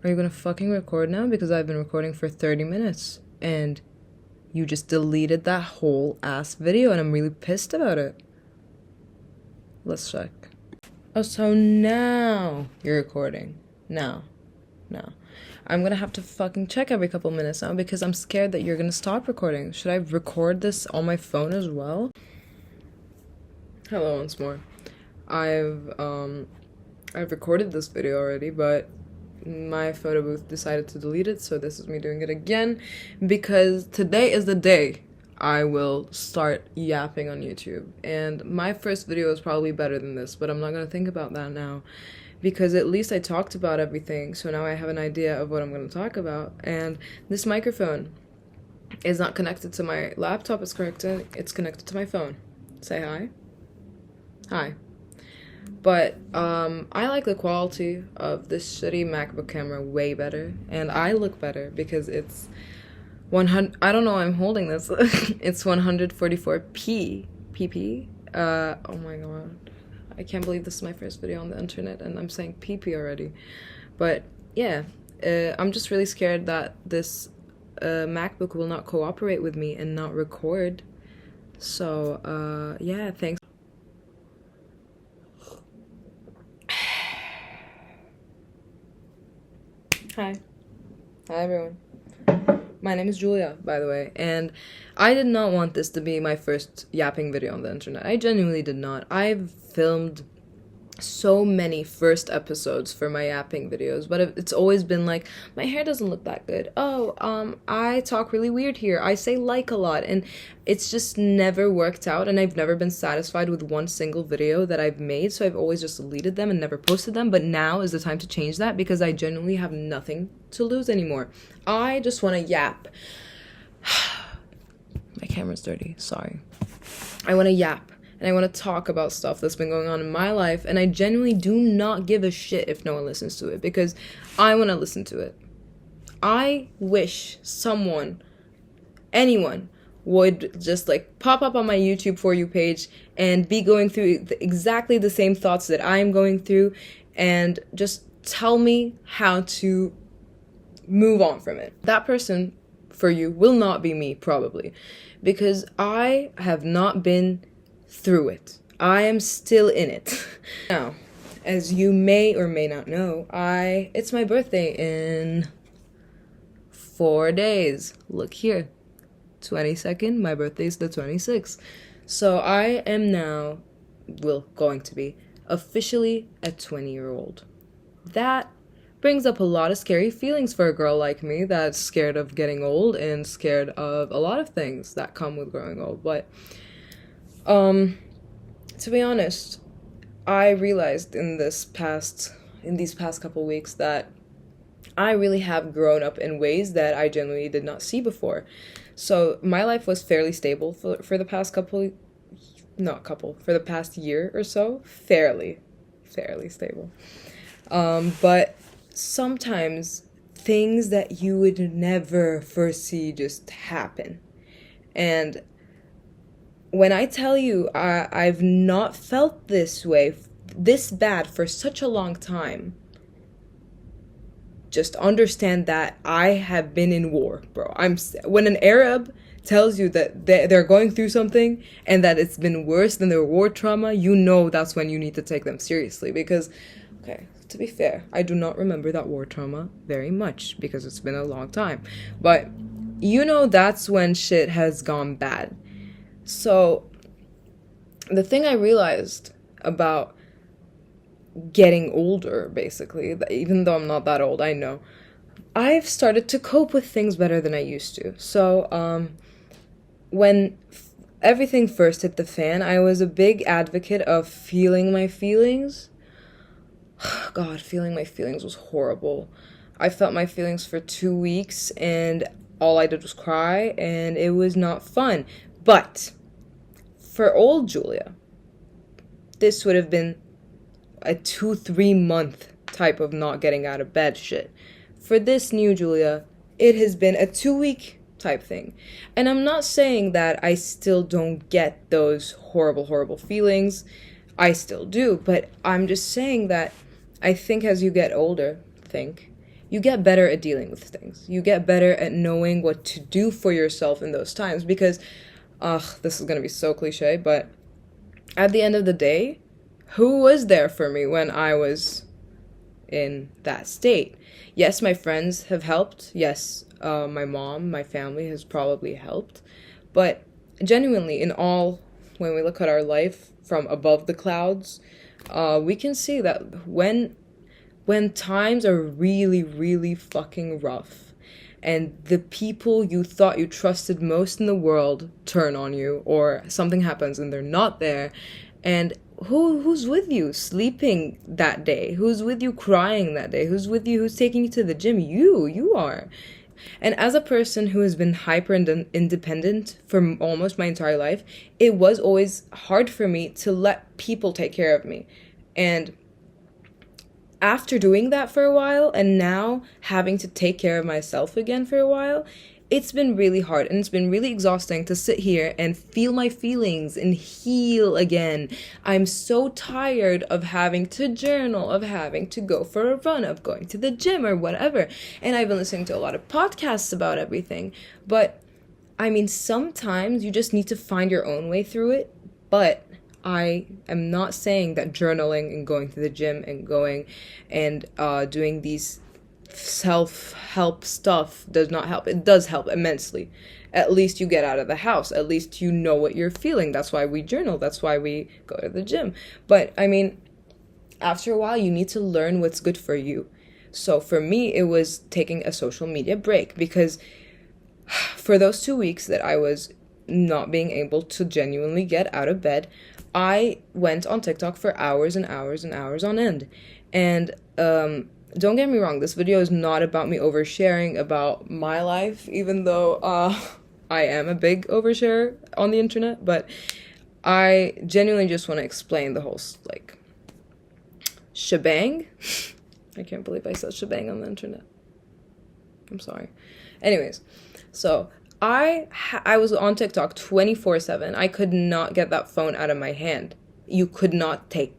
Are you gonna fucking record now? Because I've been recording for 30 minutes and you just deleted that whole ass video and I'm really pissed about it. Let's check. Oh, so now you're recording. Now. I'm gonna have to fucking check every couple minutes now because I'm scared that you're gonna stop recording. Should I record this on my phone as well? Hello once more. I've recorded this video already, but my photo booth decided to delete it, so this is me doing it again because today is the day I will start yapping on YouTube. And my first video is probably better than this, but I'm not gonna think about that now because at least I talked about everything, so now I have an idea of what I'm gonna talk about. And this microphone is not connected to my laptop, it's connected to my phone. Say hi. Hi. But I like the quality of this shitty MacBook camera way better, and I look better because it's 100. I don't know why I'm holding this. It's 144p pp. Oh my god, I can't believe this is my first video on the internet and I'm saying pp already. But yeah, I'm just really scared that this MacBook will not cooperate with me and not record. So yeah, thanks. Hi everyone. My name is Julia, by the way, and I did not want this to be my first yapping video on the internet. I genuinely did not. I've filmed so many first episodes for my yapping videos, but it's always been like, my hair doesn't look that good. Oh, I talk really weird here. I say like a lot, and it's just never worked out, and I've never been satisfied with one single video that I've made, so I've always just deleted them and never posted them. But now is the time to change that because I genuinely have nothing to lose anymore. I just want to yap. My camera's dirty, sorry. I want to yap. And I want to talk about stuff that's been going on in my life, and I genuinely do not give a shit if no one listens to it, because I want to listen to it. I wish anyone, would just like pop up on my YouTube For You page and be going through exactly the same thoughts that I'm going through, and just tell me how to move on from it. That person for you will not be me, probably, because I have not been through it. I am still in it. Now, as you may or may not know, it's my birthday in 4 days. Look here. 22nd, my birthday's the 26th. So I am now, going to be, officially a 20-year-old. That brings up a lot of scary feelings for a girl like me that's scared of getting old and scared of a lot of things that come with growing old. But to be honest, I realized in these past couple weeks that I really have grown up in ways that I genuinely did not see before. So my life was fairly stable for the past for the past year or so. Fairly stable. But sometimes things that you would never foresee just happen. And when I tell you I've not felt this bad for such a long time, just understand that I have been in war, bro. When an Arab tells you that they're going through something and that it's been worse than their war trauma, you know that's when you need to take them seriously. Because, okay, to be fair, I do not remember that war trauma very much because it's been a long time. But you know that's when shit has gone bad. So, the thing I realized about getting older, basically, even though I'm not that old, I know, I've started to cope with things better than I used to. So, when everything first hit the fan, I was a big advocate of feeling my feelings. God, feeling my feelings was horrible. I felt my feelings for 2 weeks, and all I did was cry, and it was not fun. But for old Julia, this would have been a 2-3 month type of not getting out of bed shit. For this new Julia, it has been a 2-week type thing. And I'm not saying that I still don't get those horrible feelings. I still do, but I'm just saying that I think as you get older, you get better at dealing with things. You get better at knowing what to do for yourself in those times because, this is going to be so cliche, but at the end of the day, who was there for me when I was in that state? Yes, my friends have helped. Yes, my mom, my family has probably helped. But genuinely, when we look at our life from above the clouds, we can see that when times are really, really fucking rough, and the people you thought you trusted most in the world turn on you, or something happens and they're not there, and who's with you sleeping that day? Who's with you crying that day? Who's with you? Who's taking you to the gym? You are. And as a person who has been hyper independent for almost my entire life, it was always hard for me to let people take care of me. And after doing that for a while, and now having to take care of myself again for a while, it's been really hard, and it's been really exhausting to sit here and feel my feelings and heal again. I'm so tired of having to journal, of having to go for a run, of going to the gym or whatever. And I've been listening to a lot of podcasts about everything. But, I mean, sometimes you just need to find your own way through it. But I am not saying that journaling and going to the gym and going and doing these self-help stuff does not help. It does help immensely. At least you get out of the house. At least you know what you're feeling. That's why we journal. That's why we go to the gym. But, I mean, after a while, you need to learn what's good for you. So for me, it was taking a social media break, because for those 2 weeks that I was not being able to genuinely get out of bed, I went on TikTok for hours and hours and hours on end. And don't get me wrong, this video is not about me oversharing about my life, even though I am a big oversharer on the internet, but I genuinely just want to explain the whole, shebang. I can't believe I said shebang on the internet. I'm sorry. Anyways, so I was on TikTok 24/7. I could not get that phone out of my hand. You could not take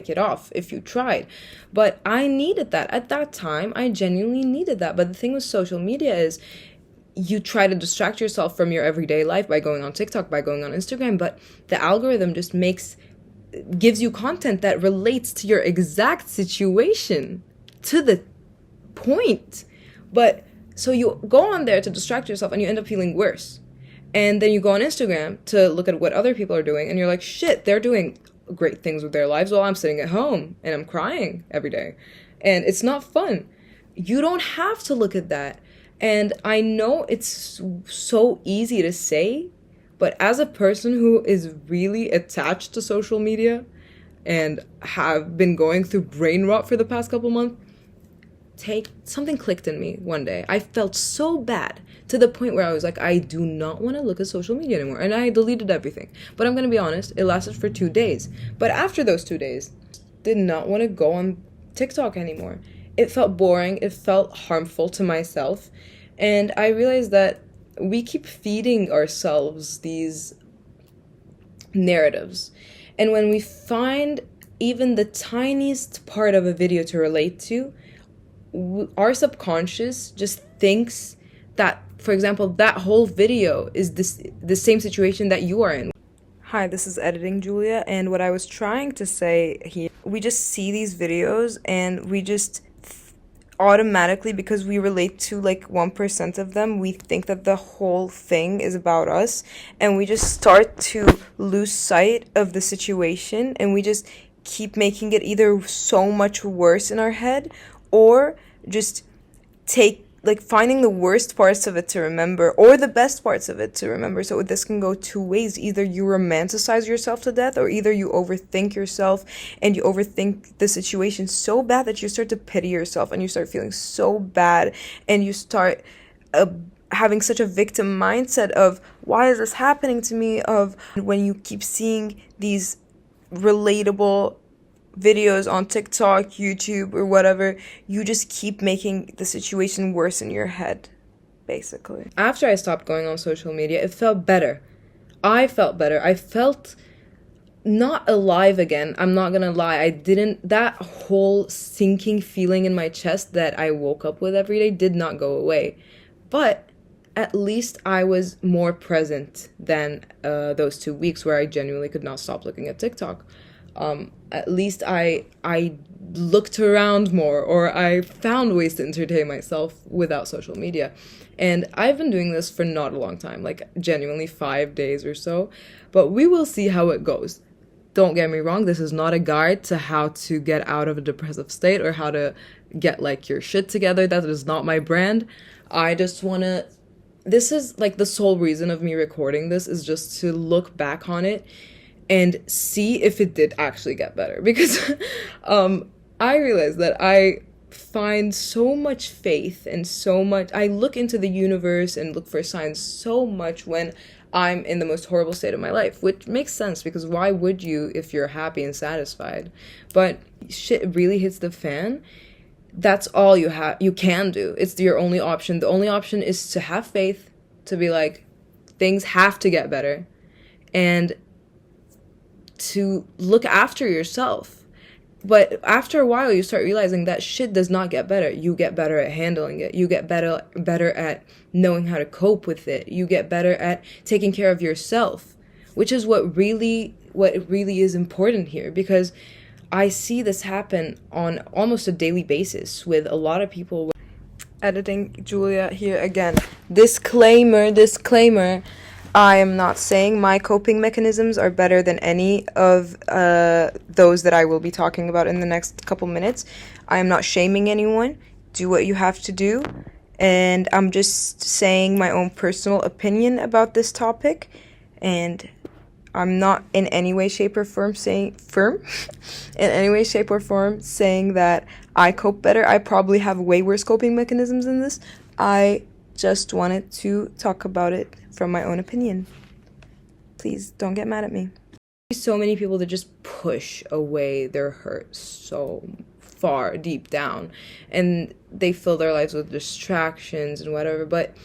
it off if you tried. But I needed that. At that time, I genuinely needed that. But the thing with social media is you try to distract yourself from your everyday life by going on TikTok, by going on Instagram, but the algorithm just gives you content that relates to your exact situation to the point. But so you go on there to distract yourself and you end up feeling worse. And then you go on Instagram to look at what other people are doing and you're like, shit, they're doing great things with their lives while I'm sitting at home and I'm crying every day. And it's not fun. You don't have to look at that. And I know it's so easy to say, but as a person who is really attached to social media and have been going through brain rot for the past couple months, something clicked in me one day. I felt so bad to the point where I was like, I do not want to look at social media anymore. And I deleted everything. But I'm going to be honest, it lasted for 2 days. But after those 2 days, did not want to go on TikTok anymore. It felt boring. It felt harmful to myself. And I realized that we keep feeding ourselves these narratives. And when we find even the tiniest part of a video to relate to, our subconscious just thinks that, for example, that whole video is the same situation that you are in. Hi, this is Editing Julia, and what I was trying to say here, we just see these videos and we just automatically, because we relate to 1% of them, we think that the whole thing is about us, and we just start to lose sight of the situation, and we just keep making it either so much worse in our head, or just finding the worst parts of it to remember or the best parts of it to remember. So this can go two ways. Either you romanticize yourself to death, or either you overthink yourself and you overthink the situation so bad that you start to pity yourself and you start feeling so bad and you start having such a victim mindset of, why is this happening to me? Of when you keep seeing these relatable videos on TikTok, YouTube, or whatever, you just keep making the situation worse in your head, basically. After I stopped going on social media, it felt better. I felt better. I felt not alive again. I'm not gonna lie. That whole sinking feeling in my chest that I woke up with every day did not go away. But at least I was more present than those 2 weeks where I genuinely could not stop looking at TikTok. At least I looked around more, or I found ways to entertain myself without social media. And I've been doing this for not a long time, like genuinely 5 days or so. But we will see how it goes. Don't get me wrong, this is not a guide to how to get out of a depressive state or how to get like your shit together. That is not my brand. I just want to, this is like the sole reason of me recording this, is just to look back on it and see if it did actually get better. Because I realized that I find so much faith and so much, I look into the universe and look for signs so much when I'm in the most horrible state of my life, which makes sense because why would you if you're happy and satisfied? But shit really hits the fan. That's all you can do. It's your only option. The only option is to have faith, to be like, things have to get better, and to look after yourself. But after a while, you start realizing that shit does not get better. You get better at handling it. You get better at knowing how to cope with it. You get better at taking care of yourself, which is what really is important here. Because I see this happen on almost a daily basis with a lot of people. Editing Julia here again. Disclaimer. I am not saying my coping mechanisms are better than any of those that I will be talking about in the next couple minutes. I am not shaming anyone. Do what you have to do. And I'm just saying my own personal opinion about this topic. And I'm not in any way, shape, or form saying that I cope better. I probably have way worse coping mechanisms than this. I just wanted to talk about it from my own opinion. Please don't get mad at me. So many people that just push away their hurt so far deep down, and they fill their lives with distractions and whatever. But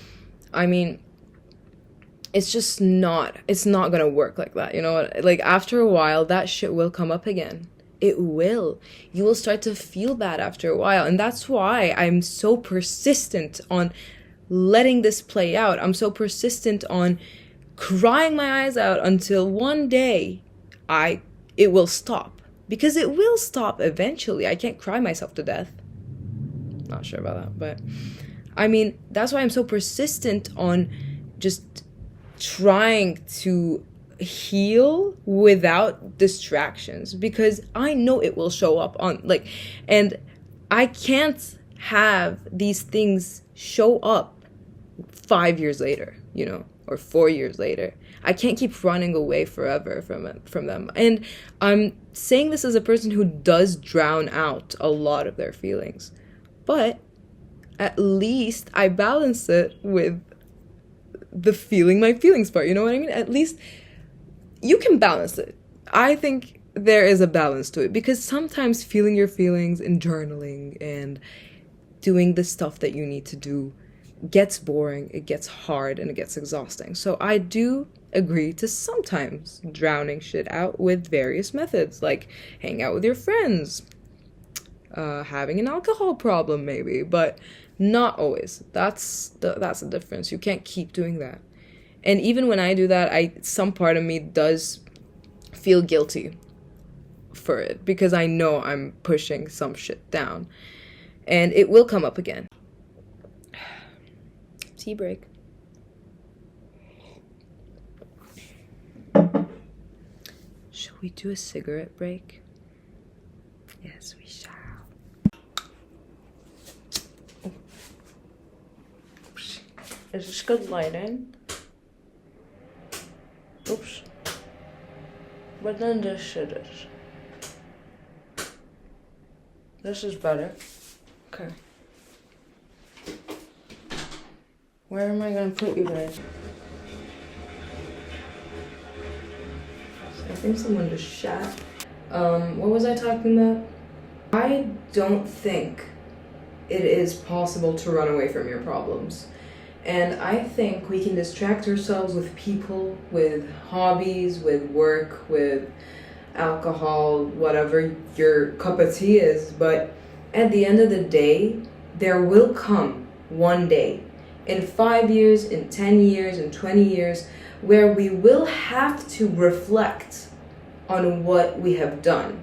I mean, it's not gonna work like that, you know? Like, after a while, that shit will come up again. It will. You will start to feel bad after a while, and that's why I'm so persistent on letting this play out. I'm so persistent on crying my eyes out until one day it will stop. Because it will stop eventually. I can't cry myself to death. Not sure about that, but I mean, that's why I'm so persistent on just trying to heal without distractions, because I know it will show up on, like, and I can't have these things show up 5 years later, you know, or 4 years later. I can't keep running away forever from them. And I'm saying this as a person who does drown out a lot of their feelings. But at least I balance it with the feeling my feelings part, you know what I mean? At least you can balance it. I think there is a balance to it, because sometimes feeling your feelings and journaling and doing the stuff that you need to do gets boring, it gets hard, and it gets exhausting. So I do agree to sometimes drowning shit out with various methods, like hang out with your friends, having an alcohol problem maybe, but not always. That's the difference. You can't keep doing that. And even when I do that, some part of me does feel guilty for it, because I know I'm pushing some shit down, and it will come up again. Tea break. Shall we do a cigarette break? Yes, we shall. Is this good lighting? Oops. But then this shit is. This is better. Okay. Where am I gonna put you guys? I think someone just shot. What was I talking about? I don't think it is possible to run away from your problems. And I think we can distract ourselves with people, with hobbies, with work, with alcohol, whatever your cup of tea is, but at the end of the day, there will come one day, in 5 years, in 10 years, in 20 years, where we will have to reflect on what we have done.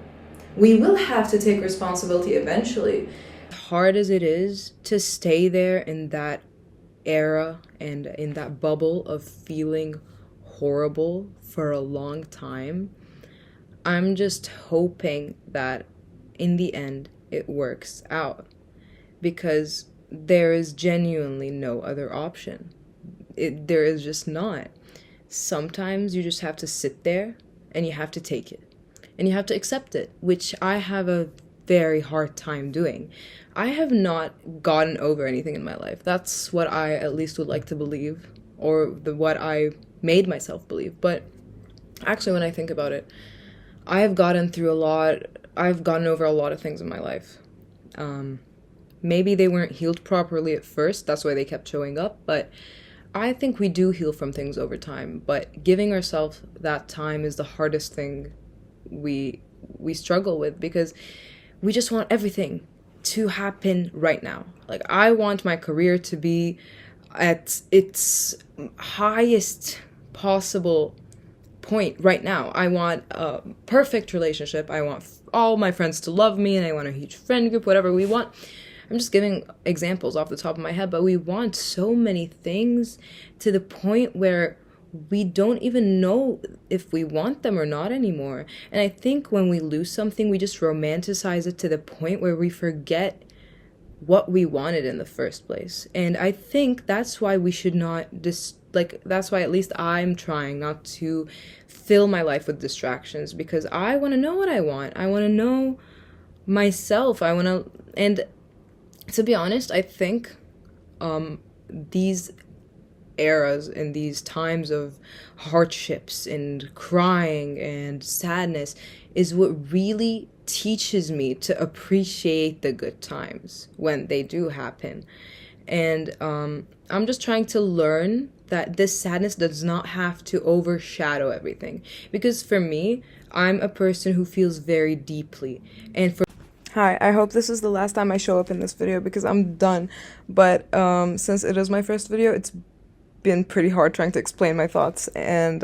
We will have to take responsibility eventually. Hard as it is to stay there in that era and in that bubble of feeling horrible for a long time, I'm just hoping that in the end it works out, because there is genuinely no other option. There is just not. Sometimes you just have to sit there and you have to take it and you have to accept it, which I have a very hard time doing. I have not gotten over anything in my life. That's what I at least would like to believe, or what I made myself believe. But actually, when I think about it, I've gotten over a lot of things in my life. Maybe they weren't healed properly at first, that's why they kept showing up, but I think we do heal from things over time. But giving ourselves that time is the hardest thing we struggle with, because we just want everything to happen right now. Like, I want my career to be at its highest possible point right now. I want a perfect relationship. I want all my friends to love me, and I want a huge friend group, whatever we want. I'm just giving examples off the top of my head, but we want so many things to the point where we don't even know if we want them or not anymore. And I think when we lose something, we just romanticize it to the point where we forget what we wanted in the first place. And I think that's why we should not that's why at least I'm trying not to fill my life with distractions, because I want to know what I want. I want to know myself. And to be honest, I think these eras and these times of hardships and crying and sadness is what really teaches me to appreciate the good times when they do happen. And I'm just trying to learn that this sadness does not have to overshadow everything. Because for me, I'm a person who feels very deeply. Hi, I hope this is the last time I show up in this video, because I'm done. But since it is my first video, it's been pretty hard trying to explain my thoughts. And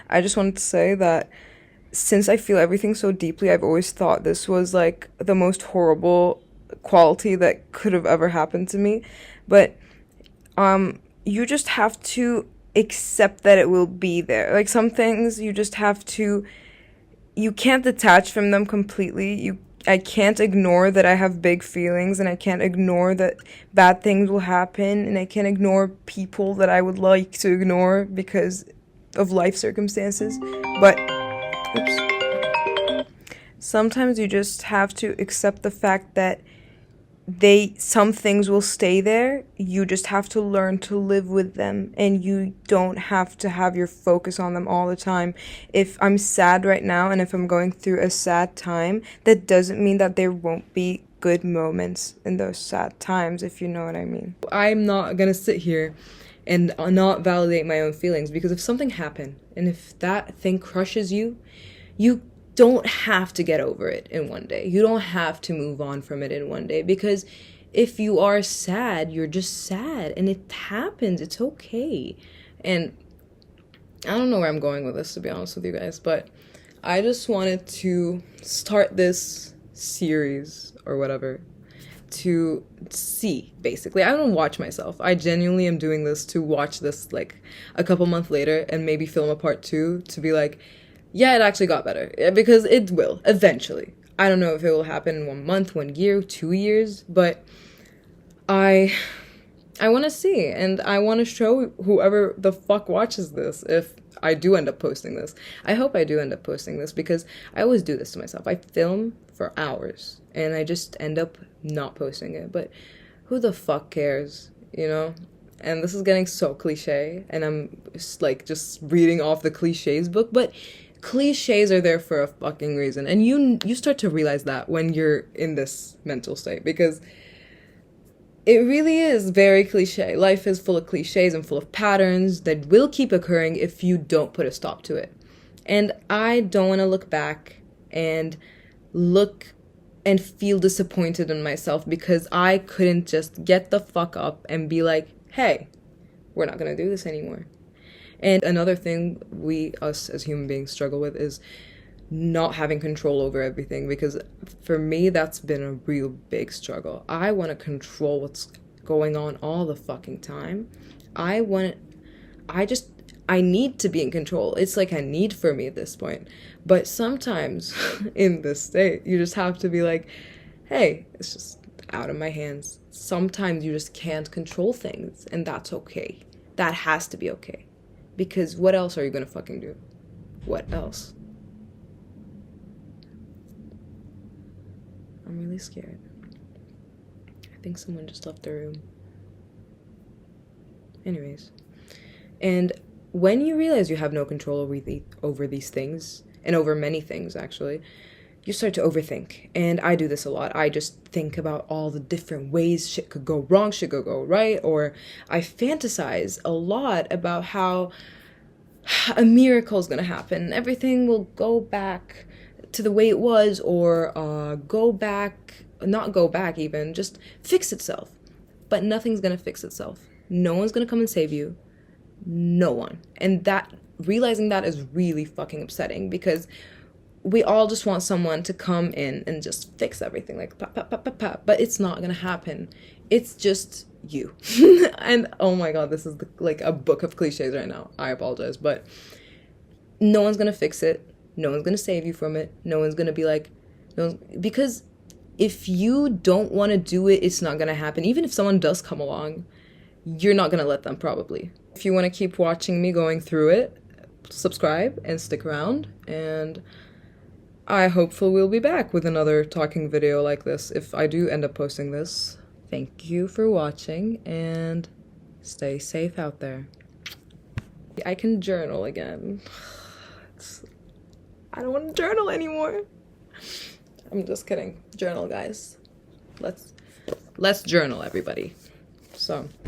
I just wanted to say that since I feel everything so deeply, I've always thought this was like the most horrible quality that could have ever happened to me. But you just have to accept that it will be there. Like, some things you just have to, you can't detach from them completely. I can't ignore that I have big feelings, and I can't ignore that bad things will happen, and I can't ignore people that I would like to ignore because of life circumstances. But sometimes you just have to accept the fact that some things will stay there. You just have to learn to live with them, and you don't have to have your focus on them all the time. If I'm sad right now, and if I'm going through a sad time, that doesn't mean that there won't be good moments in those sad times, if you know what I mean. I'm not gonna sit here and not validate my own feelings, because if something happened and if that thing crushes you, you don't have to get over it in one day. You don't have to move on from it in one day, because if you are sad, you're just sad, and it happens. It's okay. And I don't know where I'm going with this, to be honest with you guys, but I just wanted to start this series or whatever to see, basically. I don't watch myself. I genuinely am doing this to watch this like a couple months later and maybe film a part 2 to be like, yeah, it actually got better, because it will eventually. I don't know if it will happen in 1 month, 1 year, 2 years, but I want to see, and I want to show whoever the fuck watches this if I do end up posting this. I hope I do end up posting this, because I always do this to myself. I film for hours and I just end up not posting it, but who the fuck cares, you know? And this is getting so cliche, and I'm just reading off the cliches book, but cliches are there for a fucking reason, and you start to realize that when you're in this mental state, because it really is very cliche. Life is full of cliches and full of patterns that will keep occurring if you don't put a stop to it. And I don't want to look back and look and feel disappointed in myself because I couldn't just get the fuck up and be like, hey, we're not going to do this anymore. And another thing us as human beings struggle with is not having control over everything, because for me, that's been a real big struggle. I want to control what's going on all the fucking time. I need to be in control. It's like a need for me at this point. But sometimes in this state, you just have to be like, hey, it's just out of my hands. Sometimes you just can't control things, and that's okay. That has to be okay. Because what else are you gonna fucking do? What else? I'm really scared. I think someone just left the room. Anyways. And when you realize you have no control over these things, and over many things actually, you start to overthink. And I do this a lot. I just think about all the different ways shit could go wrong, shit could go right, or I fantasize a lot about how a miracle is gonna happen. Everything will go back to the way it was, or not go back even, just fix itself. But nothing's gonna fix itself. No one's gonna come and save you. No one. And realizing that is really fucking upsetting, because we all just want someone to come in and just fix everything, like pop, pop, pop, pop, pop. But it's not gonna happen. It's just you. And oh my god, this is like a book of cliches right now. I apologize, but no one's gonna fix it. No one's gonna save you from it. No one's gonna be like, because if you don't want to do it, it's not gonna happen. Even if someone does come along, you're not gonna let them, probably. If you want to keep watching me going through it, subscribe and stick around, and I hopefully will be back with another talking video like this if I do end up posting this. Thank you for watching, and stay safe out there. I can journal again. I don't want to journal anymore. I'm just kidding. Journal, guys. Let's journal, everybody. So